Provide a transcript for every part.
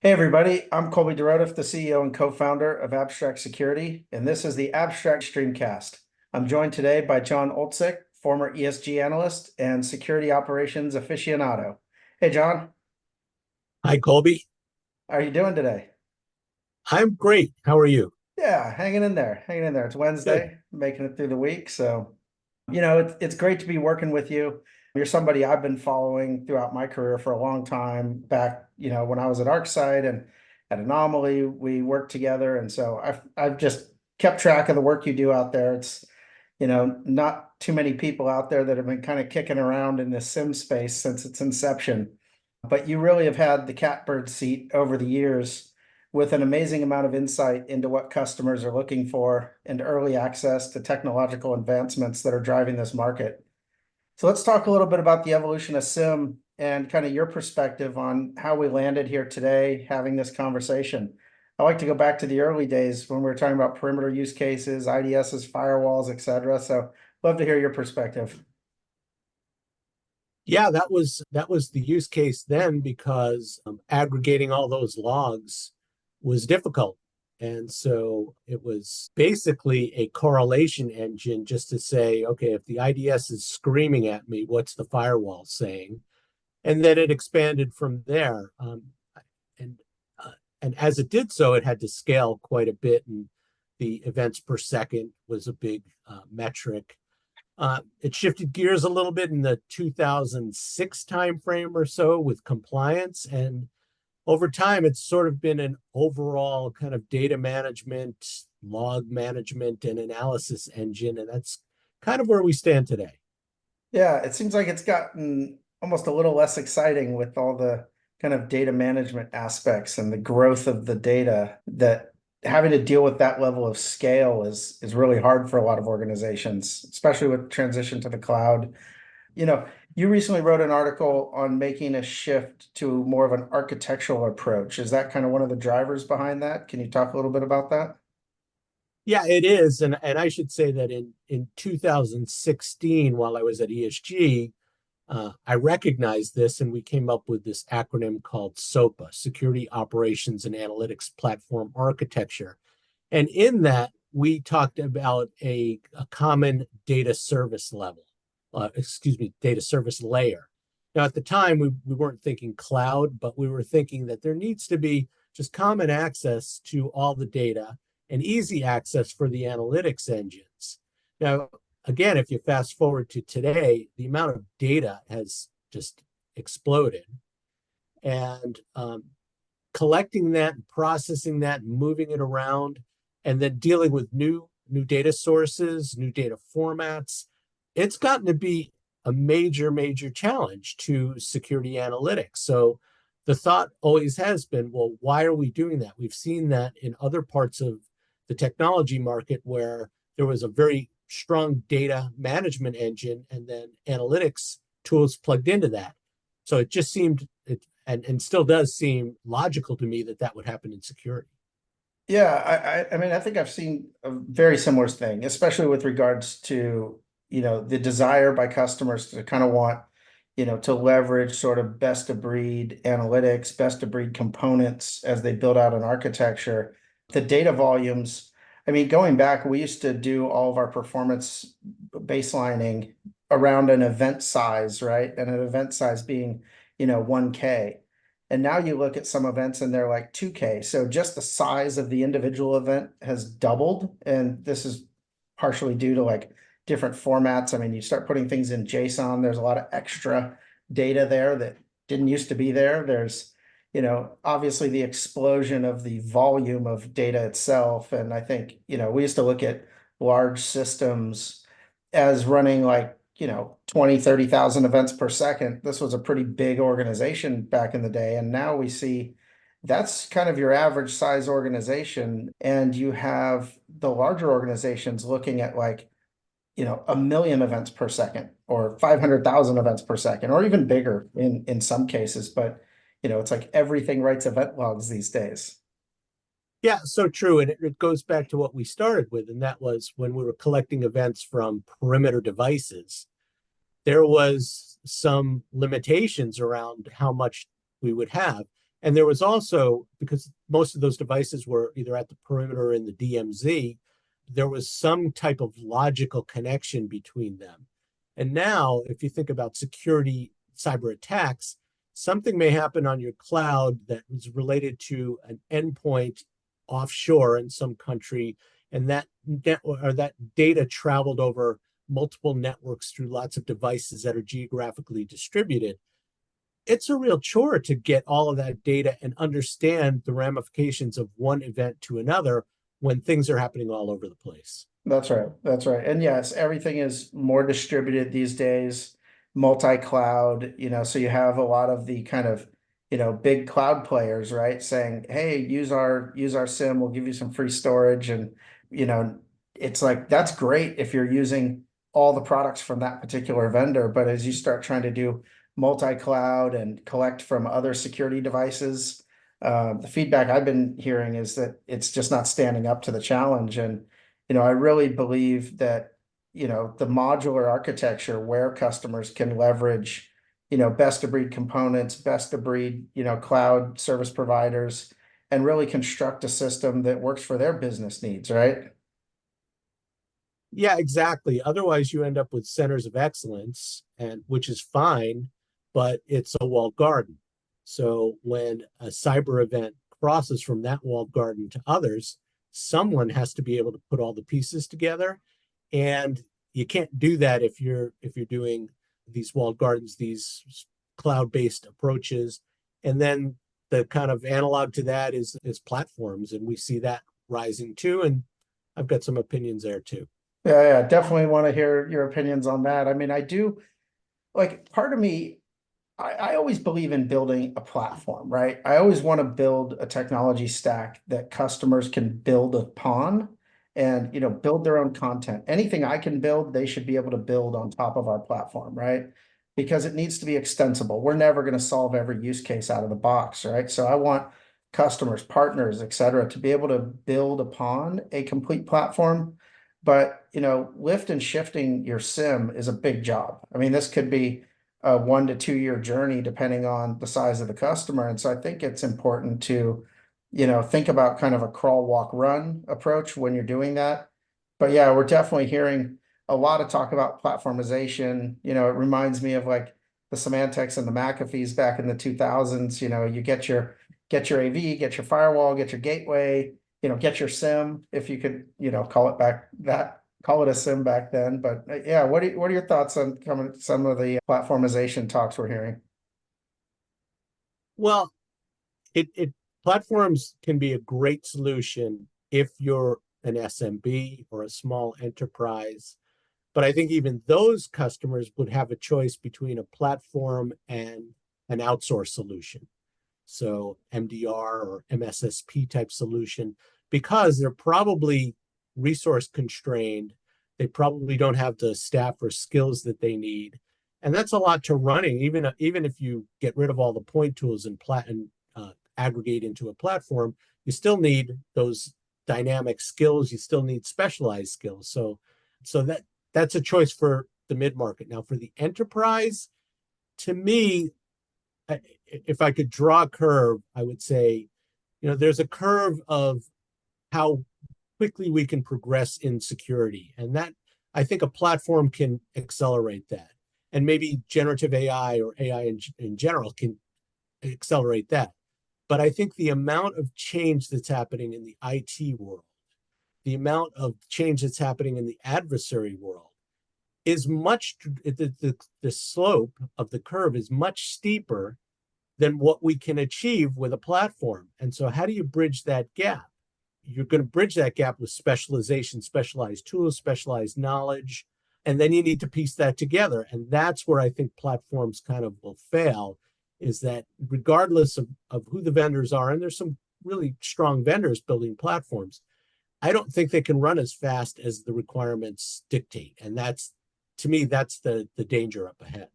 Hey everybody, I'm Colby DeRodeff, the CEO and co-founder of Abstract Security, and this is the Abstract Streamcast. I'm joined today by Jon Oltsik, former ESG analyst and security operations aficionado. Hey John, Hi, Colby. how are you doing today? I'm great. How are you? Yeah, hanging in there, hanging in there. It's Good. Wednesday, making it through the week, so it's great to be working with you. You're somebody I've been following throughout my career for a long time. Back, when I was at ArcSight and at Anomaly, we worked together, and so I've just kept track of the work you do out there. It's not too many people out there that have been kind of kicking around in the SIM space since its inception, but you really have had the catbird seat over the years with an amazing amount of insight into what customers are looking for and early access to technological advancements that are driving this market. So let's talk a little bit about the evolution of SIM and kind of your perspective on how we landed here today having this conversation. I like to go back to the early days when we were talking about perimeter use cases, IDSs, firewalls, etc. So love to hear your perspective. Yeah, that was the use case then because aggregating all those logs was difficult. And so it was basically a correlation engine just to say, okay, if the IDS is screaming at me, what's the firewall saying? And then it expanded from there. And and as it did so, it had to scale quite a bit, and the events per second was a big metric. It shifted gears a little bit in the 2006 timeframe or so with compliance, and over time, it's sort of been an overall kind of data management, log management, and analysis engine, and that's kind of where we stand today. Yeah, it seems like it's gotten almost a little less exciting with all the kind of data management aspects and the growth of the data that having to deal with that level of scale is really hard for a lot of organizations, especially with transition to the cloud. You know, you recently wrote an article on making a shift to more of an architectural approach. Is that kind of one of the drivers behind that? Can you talk a little bit about that? Yeah, it is, and I should say that in 2016, while I was at ESG, I recognized this, and we came up with this acronym called SOPA, Security Operations and Analytics Platform Architecture. And in that, we talked about a common data service level, data service layer. Now, at the time, we weren't thinking cloud, but we were thinking that there needs to be just common access to all the data and easy access for the analytics engines. Now, again, if you fast forward to today, the amount of data has just exploded. And collecting that, processing that, moving it around, and then dealing with new data sources, new data formats, it's gotten to be a major challenge to security analytics. So the thought always has been, well, why are we doing that? We've seen that in other parts of the technology market where there was a very strong data management engine and then analytics tools plugged into that. So it just seemed and still does seem logical to me that that would happen in security. Yeah, I mean, I think I've seen a very similar thing, especially with regards to, the desire by customers to kind of want, to leverage sort of best of breed analytics, best of breed components as they build out an architecture. The data volumes, I mean, going back, we used to do all of our performance baselining around an event size, right? And an event size being, 1K. And now you look at some events and they're like 2K. So just the size of the individual event has doubled. And this is partially due to like different formats. I mean, you start putting things in JSON, there's a lot of extra data there that didn't used to be there. There's, obviously the explosion of the volume of data itself. And I think, we used to look at large systems as running like 20, 30,000 events per second. This was a pretty big organization back in the day. And now we see that's kind of your average size organization. And you have the larger organizations looking at like, 1 million events per second or 500,000 events per second, or even bigger in some cases. But, it's like everything writes event logs these days. Yeah, so true. And it goes back to what we started with, and that was when we were collecting events from perimeter devices, there was some limitations around how much we would have. And there was also, because most of those devices were either at the perimeter or in the DMZ, there was some type of logical connection between them. And now, if you think about security cyber attacks, something may happen on your cloud that was related to an endpoint offshore in some country, and that data traveled over multiple networks through lots of devices that are geographically distributed. It's a real chore to get all of that data and understand the ramifications of one event to another when things are happening all over the place. That's right. That's right. And yes, everything is more distributed these days, multi-cloud, so you have a lot of the kind of, big cloud players, right? Saying, hey, use our SIM, we'll give you some free storage. And, you know, it's like that's great if you're using all the products from that particular vendor. But as you start trying to do multi-cloud and collect from other security devices, the feedback I've been hearing is that it's just not standing up to the challenge. And I really believe that, the modular architecture where customers can leverage, best of breed components, best of breed, cloud service providers, and really construct a system that works for their business needs, right? Yeah, exactly. Otherwise, you end up with centers of excellence, and which is fine, but it's a walled garden. So when a cyber event crosses from that walled garden to others, someone has to be able to put all the pieces together, and you can't do that if you're doing these walled gardens, these cloud-based approaches, and then the kind of analog to that is platforms, and we see that rising too. And I've got some opinions there too. Yeah, yeah, definitely want to hear your opinions on that. I mean, I do like part of me, I always believe in building a platform, right? I always want to build a technology stack that customers can build upon and, build their own content. Anything I can build, they should be able to build on top of our platform, right? Because it needs to be extensible. We're never going to solve every use case out of the box, right? So I want customers, partners, et cetera, to be able to build upon a complete platform. But, lift and shifting your SIM is a big job. I mean, this could be a 1 to 2 year journey depending on the size of the customer. And so I think it's important to, think about kind of a crawl, walk, run approach when you're doing that. But yeah, we're definitely hearing a lot of talk about platformization. It reminds me of like the Symantec's and the McAfee's back in the 2000s. You get your AV, get your firewall, get your gateway, get your SIM if you could, call it a SIM back then. But yeah, what are your thoughts on some of the platformization talks we're hearing? Well, it platforms can be a great solution if you're an SMB or a small enterprise. But I think even those customers would have a choice between a platform and an outsourced solution. So MDR or MSSP type solution, because they're probably resource constrained. They probably don't have the staff or skills that they need. And that's a lot to running, even if you get rid of all the point tools and aggregate into a platform, you still need those dynamic skills. You still need specialized skills. So that's a choice for the mid-market. Now, for the enterprise, to me, if I could draw a curve, I would say, there's a curve of how quickly we can progress in security. And that, I think a platform can accelerate that. And maybe generative AI or AI in general can accelerate that. But I think the amount of change that's happening in the IT world, the amount of change that's happening in the adversary world is the slope of the curve is much steeper than what we can achieve with a platform. And so how do you bridge that gap? You're going to bridge that gap with specialization, specialized tools, specialized knowledge, and then you need to piece that together. And that's where I think platforms kind of will fail, is that regardless of who the vendors are, and there's some really strong vendors building platforms, I don't think they can run as fast as the requirements dictate. And that's, to me, that's the danger up ahead.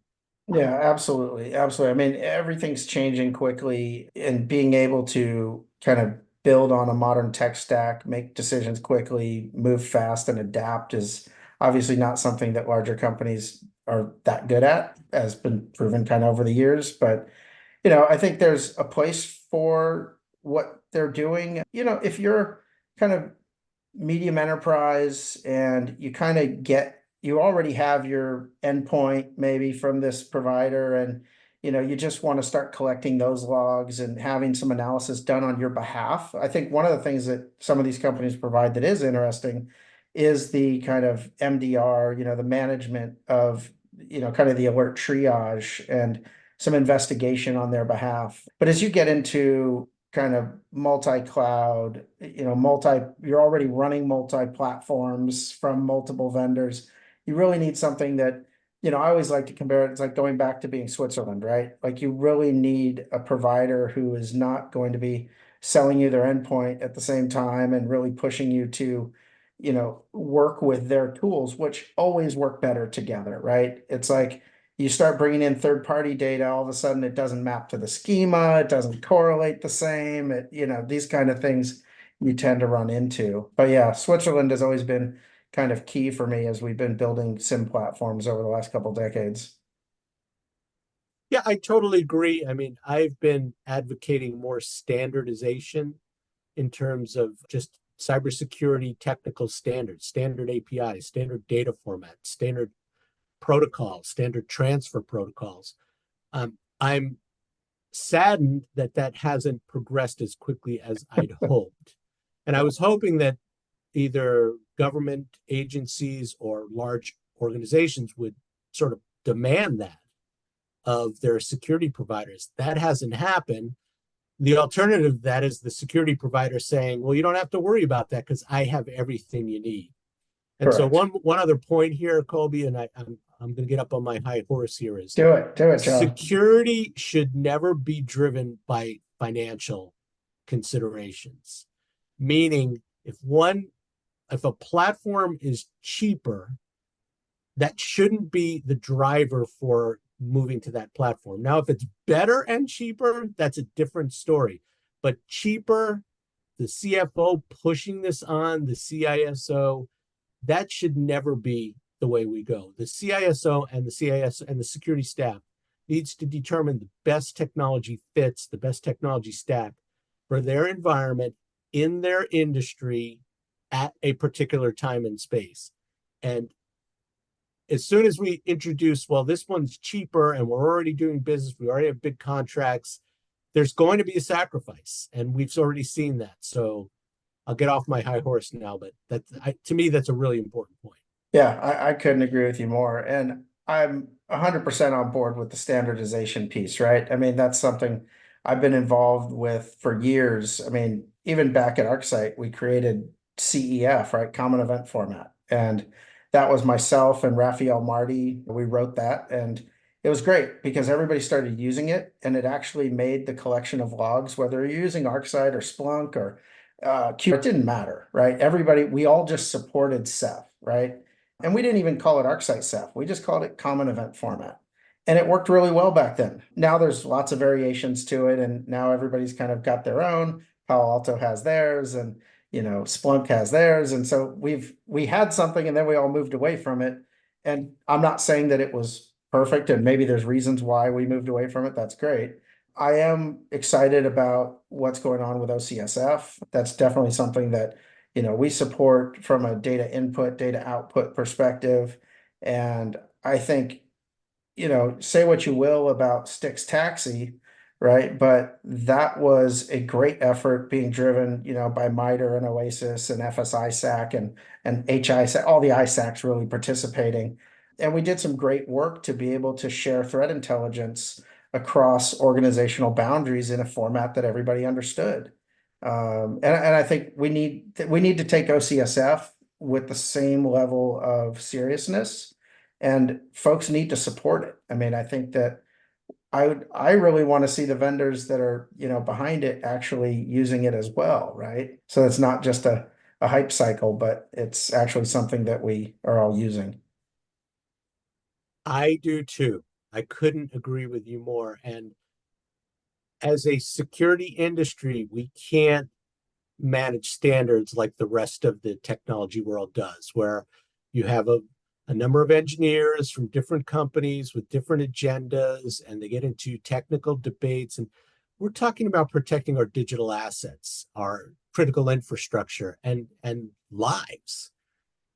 Yeah, absolutely. Absolutely. I mean, everything's changing quickly, and being able to kind of build on a modern tech stack, make decisions quickly, move fast, and adapt is obviously not something that larger companies are that good at, has been proven kind of over the years. But, I think there's a place for what they're doing. If you're kind of medium enterprise and you already have your endpoint maybe from this provider, and you just want to start collecting those logs and having some analysis done on your behalf. I think one of the things that some of these companies provide that is interesting is the kind of MDR, the management of, kind of the alert triage and some investigation on their behalf. But as you get into kind of multi-cloud, you're already running multi-platforms from multiple vendors. You really need something that, I always like to compare it. It's like going back to being Switzerland, right? Like you really need a provider who is not going to be selling you their endpoint at the same time and really pushing you to, work with their tools, which always work better together, right? It's like you start bringing in third-party data, all of a sudden it doesn't map to the schema, it doesn't correlate the same, these kind of things you tend to run into. But yeah, Switzerland has always been kind of key for me as we've been building SIM platforms over the last couple of decades. Yeah, I totally agree. I mean, I've been advocating more standardization in terms of just cybersecurity technical standards, standard APIs, standard data formats, standard protocols, standard transfer protocols. I'm saddened that that hasn't progressed as quickly as I'd hoped. And I was hoping that either government agencies or large organizations would sort of demand that of their security providers. That hasn't happened. The alternative to that is the security provider saying, well, you don't have to worry about that because I have everything you need. And so Correct. one other point here, Colby, and I'm going to get up on my high horse here, is Do it, John. security should never be driven by financial considerations. Meaning, if a platform is cheaper, that shouldn't be the driver for moving to that platform. Now, if it's better and cheaper, that's a different story. But cheaper, the CFO pushing this on the CISO, that should never be the way we go. The CISO and the CIS and the security staff needs to determine the best technology fits, the best technology stack for their environment in their industry at a particular time and space. And as soon as we introduce, well, this one's cheaper and we're already doing business, we already have big contracts, there's going to be a sacrifice. And we've already seen that. So I'll get off my high horse now, but to me, that's a really important point. Yeah, I couldn't agree with you more. And I'm 100% on board with the standardization piece, right? I mean, that's something I've been involved with for years. I mean, even back at ArcSight, we created CEF, right? Common Event Format. And that was myself and Raphael Marty. We wrote that. And it was great because everybody started using it. And it actually made the collection of logs, whether you're using ArcSight or Splunk or Q, it didn't matter, right? We all just supported Ceph, right? And we didn't even call it ArcSight Ceph. We just called it Common Event Format. And it worked really well back then. Now there's lots of variations to it. And now everybody's kind of got their own. Palo Alto has theirs and, Splunk has theirs. And so we had something and then we all moved away from it. And I'm not saying that it was perfect and maybe there's reasons why we moved away from it. That's great. I am excited about what's going on with OCSF. That's definitely something that, we support from a data input, data output perspective. And I think, say what you will about Styx Taxi, right? But that was a great effort being driven, by MITRE and Oasis and FSISAC and HISAC, all the ISACs really participating. And we did some great work to be able to share threat intelligence across organizational boundaries in a format that everybody understood. And I think we need to take OCSF with the same level of seriousness, and folks need to support it. I mean, I think that I really want to see the vendors that are, behind it actually using it as well, right? So it's not just a hype cycle, but it's actually something that we are all using. I do too. I couldn't agree with you more. And as a security industry, we can't manage standards like the rest of the technology world does, where you have a number of engineers from different companies with different agendas, and they get into technical debates. And we're talking about protecting our digital assets, our critical infrastructure, and lives.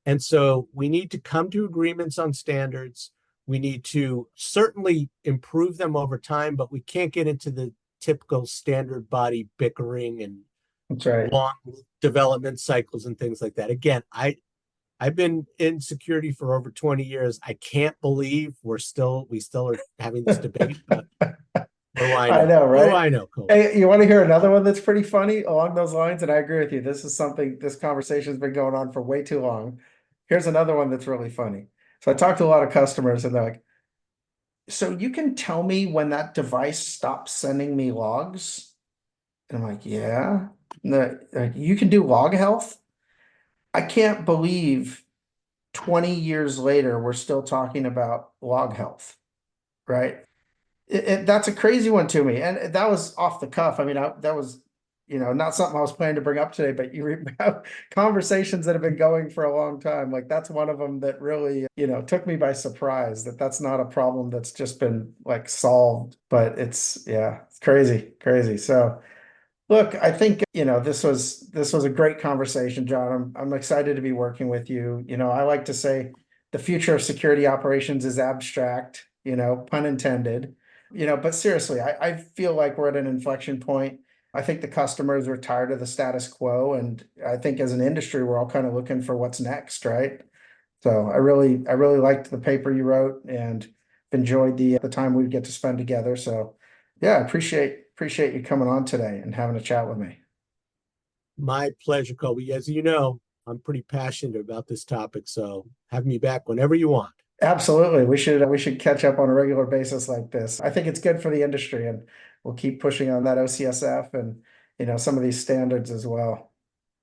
And so we need to come to agreements on standards. We need to certainly improve them over time, but we can't get into the typical standard body bickering and That's right. long development cycles and things like that. Again, I've been in security for over 20 years. I can't believe we still are having this debate, but what do I I know? know, What do right? I know, Colby? Hey, you want to hear another one that's pretty funny along those lines? And I agree with you. This is something, this conversation's been going on for way too long. Here's another one that's really funny. So I talked to a lot of customers and they're like, so you can tell me when that device stops sending me logs? And I'm like, yeah. And like, you can do log health? I can't believe 20 years later, we're still talking about log health, right? That's a crazy one to me. And that was off the cuff. I mean, that was, not something I was planning to bring up today, but you have conversations that have been going for a long time. Like that's one of them that really, took me by surprise that that's not a problem that's just been like solved, but yeah, it's crazy, crazy. So look, I think, this was a great conversation, John. I'm excited to be working with you. I like to say the future of security operations is abstract, pun intended. But seriously, I feel like we're at an inflection point. I think the customers are tired of the status quo, and I think as an industry, we're all kind of looking for what's next, right? So I really liked the paper you wrote and enjoyed the time we get to spend together. So yeah, I appreciate you coming on today and having a chat with me. My pleasure, Colby. As you know, I'm pretty passionate about this topic, so have me back whenever you want. Absolutely. We should catch up on a regular basis like this. I think it's good for the industry and we'll keep pushing on that OCSF and some of these standards as well.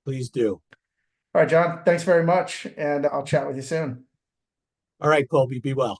Please do. All right, John, thanks very much, and I'll chat with you soon. All right, Colby, be well.